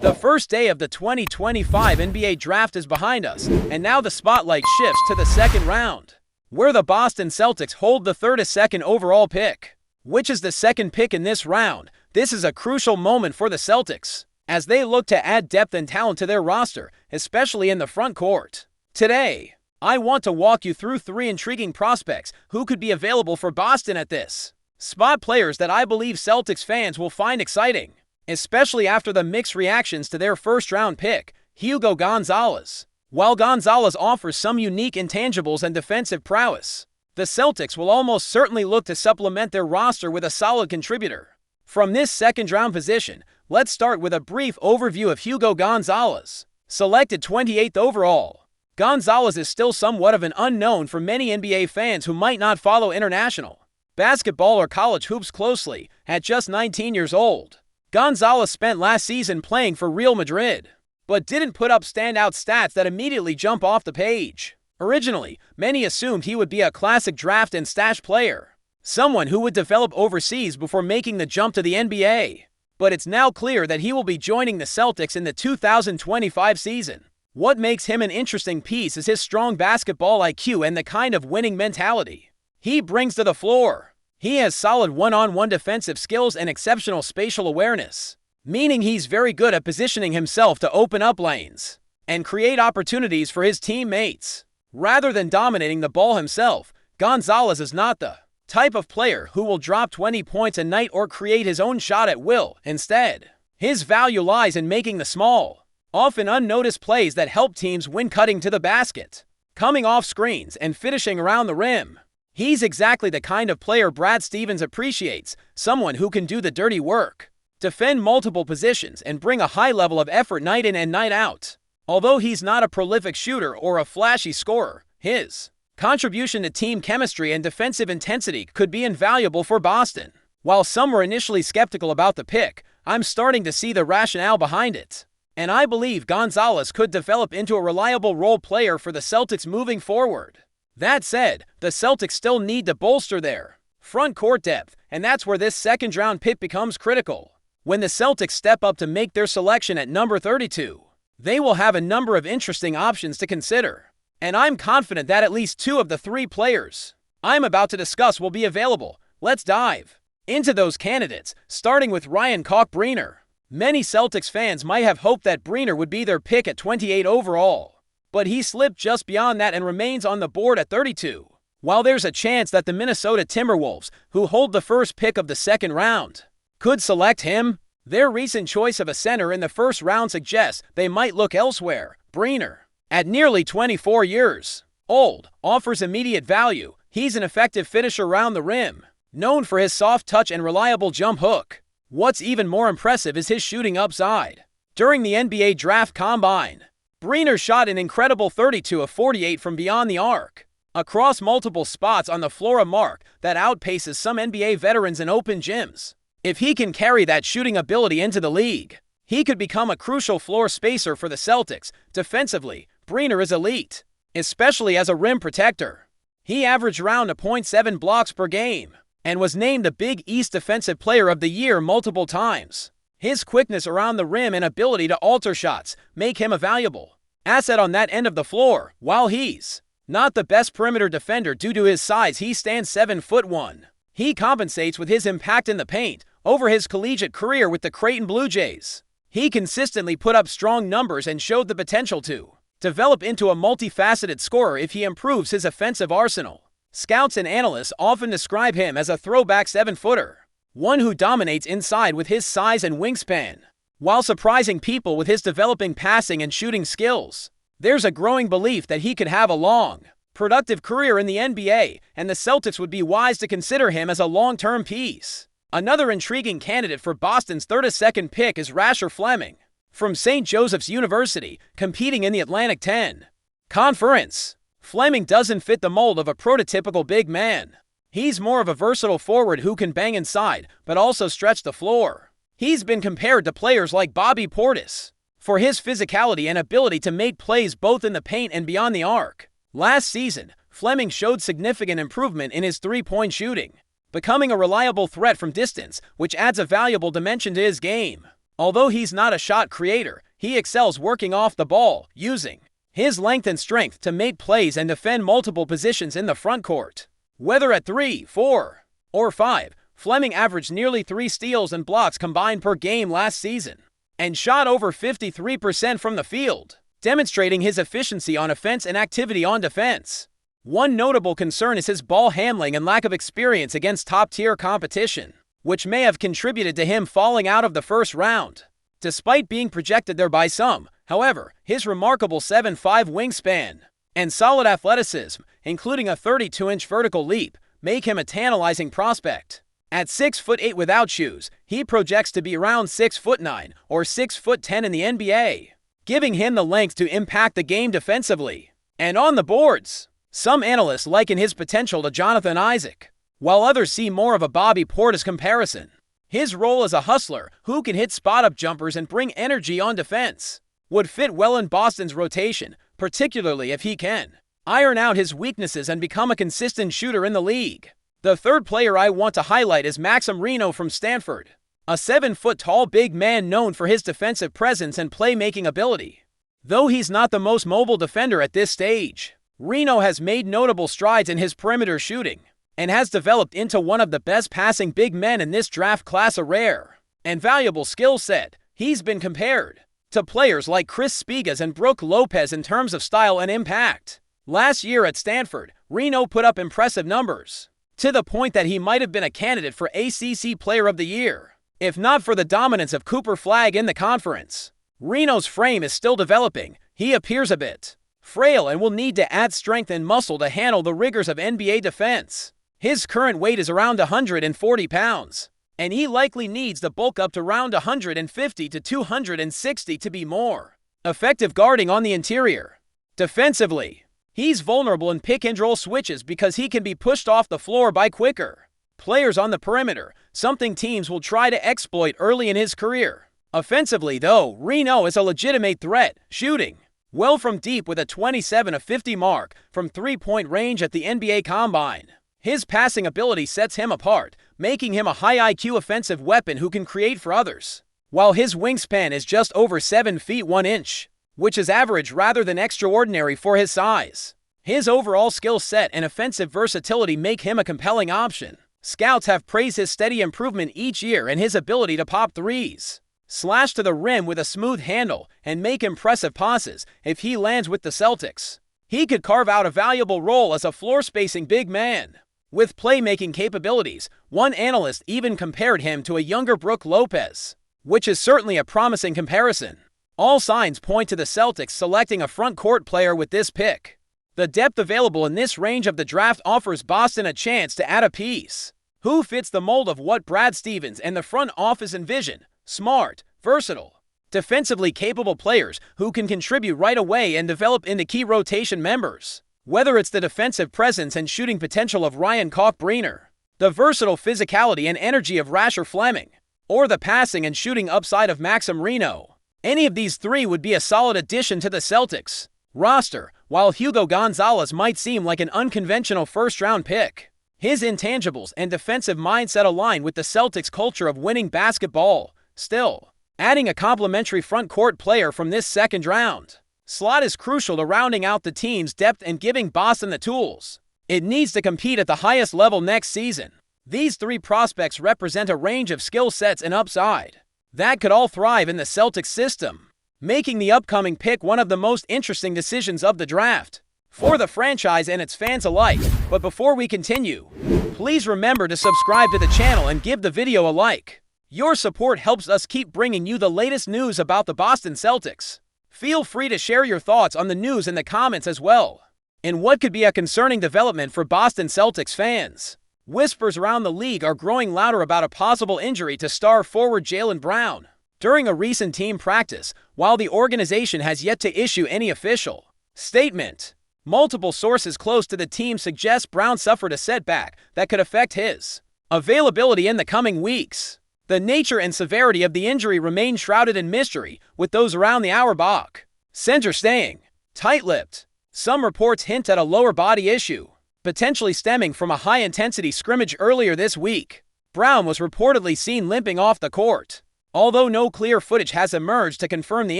The first day of the 2025 NBA Draft is behind us, and now the spotlight shifts to the second round, where the Boston Celtics hold the 32nd overall pick. Which is the second pick in this round? This is a crucial moment for the Celtics, as they look to add depth and talent to their roster, especially in the front court. Today, I want to walk you through 3 intriguing prospects who could be available for Boston at this spot, players that I believe Celtics fans will find exciting, especially after the mixed reactions to their first-round pick, Hugo Gonzalez. While Gonzalez offers some unique intangibles and defensive prowess, the Celtics will almost certainly look to supplement their roster with a solid contributor. From this second-round position, let's start with a brief overview of Hugo Gonzalez. Selected 28th overall, Gonzalez is still somewhat of an unknown for many NBA fans who might not follow international basketball or college hoops closely. At just 19 years old, Gonzalez spent last season playing for Real Madrid, but didn't put up standout stats that immediately jump off the page. Originally, many assumed he would be a classic draft and stash player, someone who would develop overseas before making the jump to the NBA. But it's now clear that he will be joining the Celtics in the 2025 season. What makes him an interesting piece is his strong basketball IQ and the kind of winning mentality he brings to the floor. He has solid one-on-one defensive skills and exceptional spatial awareness, meaning he's very good at positioning himself to open up lanes and create opportunities for his teammates. Rather than dominating the ball himself, Gonzalez is not the type of player who will drop 20 points a night or create his own shot at will. Instead, his value lies in making the small, often unnoticed plays that help teams win, cutting to the basket, coming off screens, and finishing around the rim. He's exactly the kind of player Brad Stevens appreciates, someone who can do the dirty work, defend multiple positions, and bring a high level of effort night in and night out. Although he's not a prolific shooter or a flashy scorer, his contribution to team chemistry and defensive intensity could be invaluable for Boston. While some were initially skeptical about the pick, I'm starting to see the rationale behind it, and I believe Gonzalez could develop into a reliable role player for the Celtics moving forward. That said, the Celtics still need to bolster their front court depth, and that's where this second-round pick becomes critical. When the Celtics step up to make their selection at number 32, they will have a number of interesting options to consider, and I'm confident that at least 2 of the 3 players I'm about to discuss will be available. Let's dive into those candidates, starting with Ryan Briner. Many Celtics fans might have hoped that Briner would be their pick at 28 overall, but he slipped just beyond that and remains on the board at 32. While there's a chance that the Minnesota Timberwolves, who hold the first pick of the second round, could select him, their recent choice of a center in the first round suggests they might look elsewhere. Briner, at nearly 24 years old, offers immediate value. He's an effective finisher around the rim, known for his soft touch and reliable jump hook. What's even more impressive is his shooting upside. During the NBA Draft Combine, Briner shot an incredible 32 of 48 from beyond the arc, across multiple spots on the floor, a mark that outpaces some NBA veterans in open gyms. If he can carry that shooting ability into the league, he could become a crucial floor spacer for the Celtics. Defensively, Briner is elite, especially as a rim protector. He averaged around 0.7 blocks per game and was named the Big East Defensive Player of the Year multiple times. His quickness around the rim and ability to alter shots make him a valuable asset on that end of the floor. While he's not the best perimeter defender due to his size, he stands 7'1". He compensates with his impact in the paint. Over his collegiate career with the Creighton Blue Jays, he consistently put up strong numbers and showed the potential to develop into a multifaceted scorer if he improves his offensive arsenal. Scouts and analysts often describe him as a throwback 7-footer, one who dominates inside with his size and wingspan, while surprising people with his developing passing and shooting skills. There's a growing belief that he could have a long, productive career in the NBA, and the Celtics would be wise to consider him as a long-term piece. Another intriguing candidate for Boston's 32nd pick is Rasher Fleming, from St. Joseph's University, competing in the Atlantic 10 Conference. Fleming doesn't fit the mold of a prototypical big man. He's more of a versatile forward who can bang inside, but also stretch the floor. He's been compared to players like Bobby Portis for his physicality and ability to make plays both in the paint and beyond the arc. Last season, Fleming showed significant improvement in his three-point shooting, becoming a reliable threat from distance, which adds a valuable dimension to his game. Although he's not a shot creator, he excels working off the ball, using his length and strength to make plays and defend multiple positions in the front court. Whether at 3, 4, or 5, Fleming averaged nearly 3 steals and blocks combined per game last season, and shot over 53% from the field, demonstrating his efficiency on offense and activity on defense. One notable concern is his ball handling and lack of experience against top-tier competition, which may have contributed to him falling out of the first round. Despite being projected there by some, however, his remarkable 7'5" wingspan and solid athleticism, including a 32-inch vertical leap, make him a tantalizing prospect. At 6'8" without shoes, he projects to be around 6'9" or 6'10" in the NBA, giving him the length to impact the game defensively and on the boards. Some analysts liken his potential to Jonathan Isaac, while others see more of a Bobby Portis comparison. His role as a hustler who can hit spot-up jumpers and bring energy on defense would fit well in Boston's rotation, particularly if he can iron out his weaknesses and become a consistent shooter in the league. The third player I want to highlight is Maxime from Stanford, a 7-foot-tall big man known for his defensive presence and playmaking ability. Though he's not the most mobile defender at this stage, Reno has made notable strides in his perimeter shooting and has developed into one of the best passing big men in this draft class. A rare and valuable skill set. He's been compared to players like Chris Spigas and Brook Lopez in terms of style and impact. Last year at Stanford, Reno put up impressive numbers, to the point that he might have been a candidate for ACC Player of the Year, if not for the dominance of Cooper Flagg in the conference. Reno's frame is still developing. He appears a bit frail and will need to add strength and muscle to handle the rigors of NBA defense. His current weight is around 140 pounds, and he likely needs to bulk up to around 150 to 260 to be more effective guarding on the interior. Defensively, he's vulnerable in pick-and-roll switches because he can be pushed off the floor by quicker players on the perimeter, something teams will try to exploit early in his career. Offensively, though, Reno is a legitimate threat, shooting well from deep with a 27 of 50 mark from three-point range at the NBA Combine. His passing ability sets him apart, making him a high IQ offensive weapon who can create for others. While his wingspan is just over 7 feet 1 inch, which is average rather than extraordinary for his size, his overall skill set and offensive versatility make him a compelling option. Scouts have praised his steady improvement each year and his ability to pop threes, slash to the rim with a smooth handle, and make impressive passes. If he lands with the Celtics, he could carve out a valuable role as a floor-spacing big man with playmaking capabilities. One analyst even compared him to a younger Brook Lopez, which is certainly a promising comparison. All signs point to the Celtics selecting a front-court player with this pick. The depth available in this range of the draft offers Boston a chance to add a piece who fits the mold of what Brad Stevens and the front office envision: smart, versatile, defensively capable players who can contribute right away and develop into key rotation members. Whether it's the defensive presence and shooting potential of Ryan Kalkbrenner, the versatile physicality and energy of Rasher Fleming, or the passing and shooting upside of Maxime Reno, any of these three would be a solid addition to the Celtics roster. While Hugo Gonzalez might seem like an unconventional first-round pick, his intangibles and defensive mindset align with the Celtics' culture of winning basketball. Still, adding a complementary front-court player from this second round slot is crucial to rounding out the team's depth and giving Boston the tools it needs to compete at the highest level next season. These three prospects represent a range of skill sets and upside that could all thrive in the Celtics system, making the upcoming pick one of the most interesting decisions of the draft for the franchise and its fans alike. But before we continue, please remember to subscribe to the channel and give the video a like. Your support helps us keep bringing you the latest news about the Boston Celtics. Feel free to share your thoughts on the news in the comments as well. In what could be a concerning development for Boston Celtics fans, whispers around the league are growing louder about a possible injury to star forward Jaylen Brown during a recent team practice. While the organization has yet to issue any official statement, multiple sources close to the team suggest Brown suffered a setback that could affect his availability in the coming weeks. The nature and severity of the injury remain shrouded in mystery, with those around the Auerbach center staying tight-lipped. Some reports hint at a lower body issue, potentially stemming from a high-intensity scrimmage earlier this week. Brown was reportedly seen limping off the court Although no clear footage has emerged to confirm the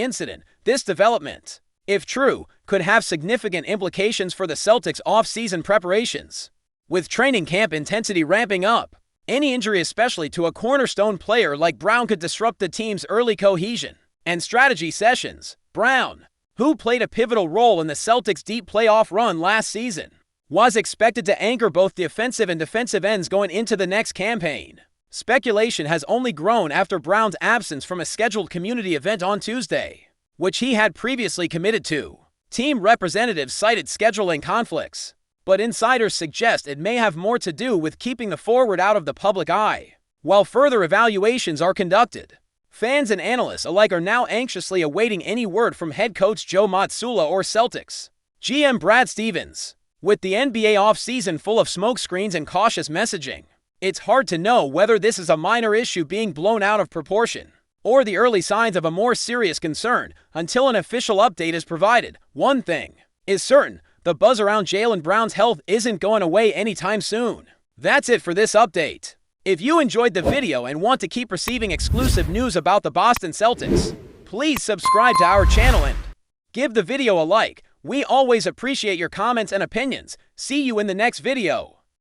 incident, this development, if true, could have significant implications for the Celtics' off-season preparations. With training camp intensity ramping up, any injury, especially to a cornerstone player like Brown, could disrupt the team's early cohesion and strategy sessions. Brown, who played a pivotal role in the Celtics' deep playoff run last season, was expected to anchor both the offensive and defensive ends going into the next campaign. Speculation has only grown after Brown's absence from a scheduled community event on Tuesday, which he had previously committed to. Team representatives cited scheduling conflicts, but insiders suggest it may have more to do with keeping the forward out of the public eye. While further evaluations are conducted, fans and analysts alike are now anxiously awaiting any word from head coach Joe Mazzulla or Celtics GM Brad Stevens. With the NBA offseason full of smokescreens and cautious messaging, it's hard to know whether this is a minor issue being blown out of proportion or the early signs of a more serious concern until an official update is provided. One thing is certain, the buzz around Jaylen Brown's health isn't going away anytime soon. That's it for this update. If you enjoyed the video and want to keep receiving exclusive news about the Boston Celtics, please subscribe to our channel and give the video a like. We always appreciate your comments and opinions. See you in the next video.